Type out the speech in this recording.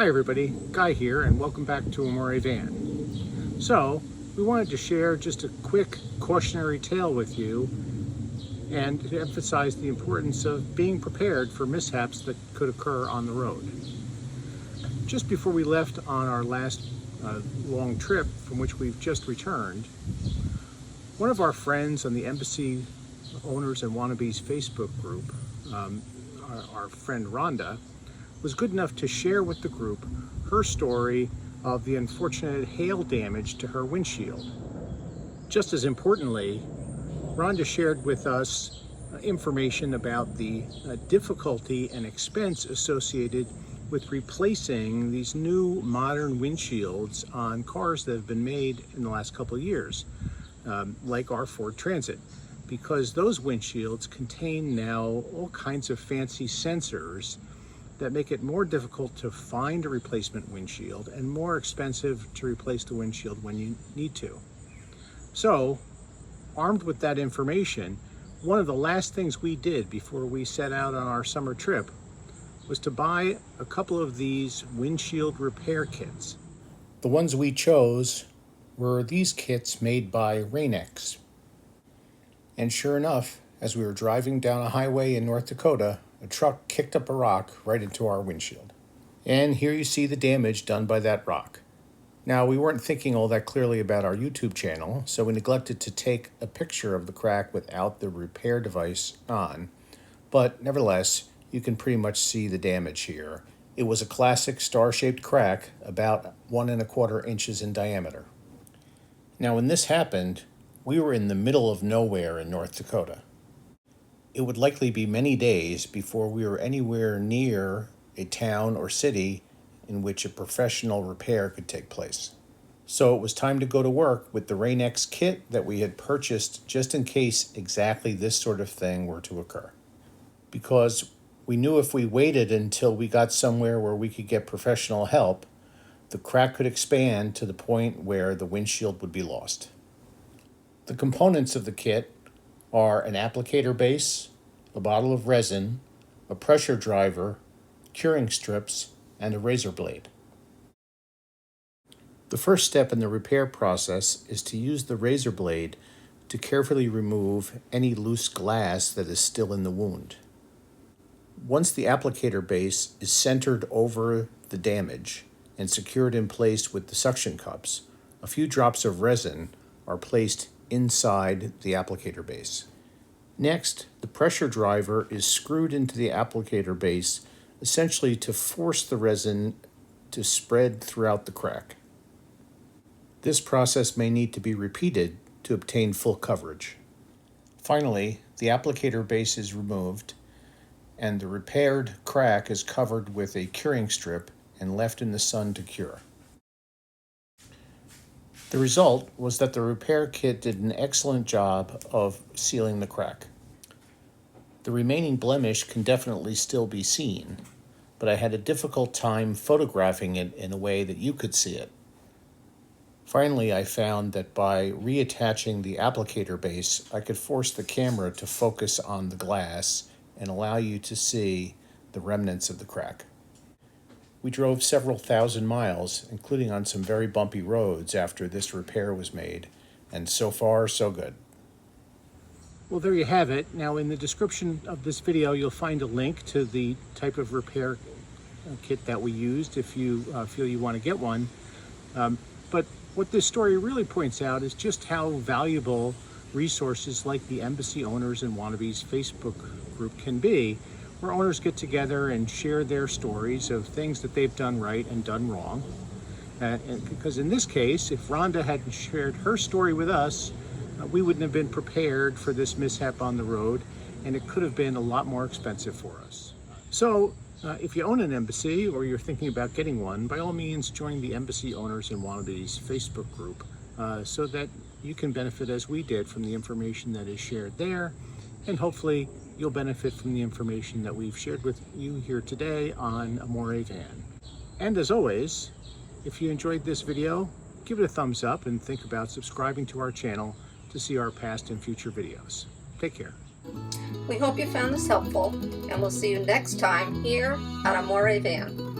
Hi everybody, Guy here, and welcome back to Amore Van. So, we wanted to share just a quick cautionary tale with you and to emphasize the importance of being prepared for mishaps that could occur on the road. Just before we left on our last long trip, from which we've just returned, one of our friends on the Embassy Owners and Wannabes Facebook group, our friend Rhonda, was good enough to share with the group her story of the unfortunate hail damage to her windshield. Just as importantly, Rhonda shared with us information about the difficulty and expense associated with replacing these new modern windshields on cars that have been made in the last couple of years, like our Ford Transit, because those windshields contain now all kinds of fancy sensors that make it more difficult to find a replacement windshield and more expensive to replace the windshield when you need to. So, armed with that information, one of the last things we did before we set out on our summer trip was to buy a couple of these windshield repair kits. The ones we chose were these kits made by Rain-X. And sure enough, as we were driving down a highway in North Dakota, a truck kicked up a rock right into our windshield. And here you see the damage done by that rock. Now, we weren't thinking all that clearly about our YouTube channel, so we neglected to take a picture of the crack without the repair device on. But nevertheless, you can pretty much see the damage here. It was a classic star-shaped crack, about 1¼ inches in diameter. Now, when this happened, we were in the middle of nowhere in North Dakota. It would likely be many days before we were anywhere near a town or city in which a professional repair could take place. So it was time to go to work with the Rain-X kit that we had purchased just in case exactly this sort of thing were to occur. Because we knew if we waited until we got somewhere where we could get professional help, the crack could expand to the point where the windshield would be lost. The components of the kit are an applicator base, a bottle of resin, a pressure driver, curing strips, and a razor blade. The first step in the repair process is to use the razor blade to carefully remove any loose glass that is still in the wound. Once the applicator base is centered over the damage and secured in place with the suction cups, a few drops of resin are placed inside the applicator base. Next, the pressure driver is screwed into the applicator base, essentially to force the resin to spread throughout the crack. This process may need to be repeated to obtain full coverage. Finally, the applicator base is removed, and the repaired crack is covered with a curing strip and left in the sun to cure. The result was that the repair kit did an excellent job of sealing the crack. The remaining blemish can definitely still be seen, but I had a difficult time photographing it in a way that you could see it. Finally, I found that by reattaching the applicator base, I could force the camera to focus on the glass and allow you to see the remnants of the crack. We drove several thousand miles, including on some very bumpy roads after this repair was made, and so far, so good. Well, there you have it. Now, in the description of this video, you'll find a link to the type of repair kit that we used if you feel you want to get one. But what this story really points out is just how valuable resources like the Embassy Owners and Wannabes Facebook group can be, where owners get together and share their stories of things that they've done right and done wrong. And because in this case, if Rhonda hadn't shared her story with us, we wouldn't have been prepared for this mishap on the road, and it could have been a lot more expensive for us. So if you own an Embassy or you're thinking about getting one, by all means join the Embassy Owners and Wannabes Facebook group so that you can benefit as we did from the information that is shared there, and hopefully you'll benefit from the information that we've shared with you here today on Amore Van. And as always, if you enjoyed this video, give it a thumbs up and think about subscribing to our channel to see our past and future videos. Take care. We hope you found this helpful, and we'll see you next time here on Amore Van.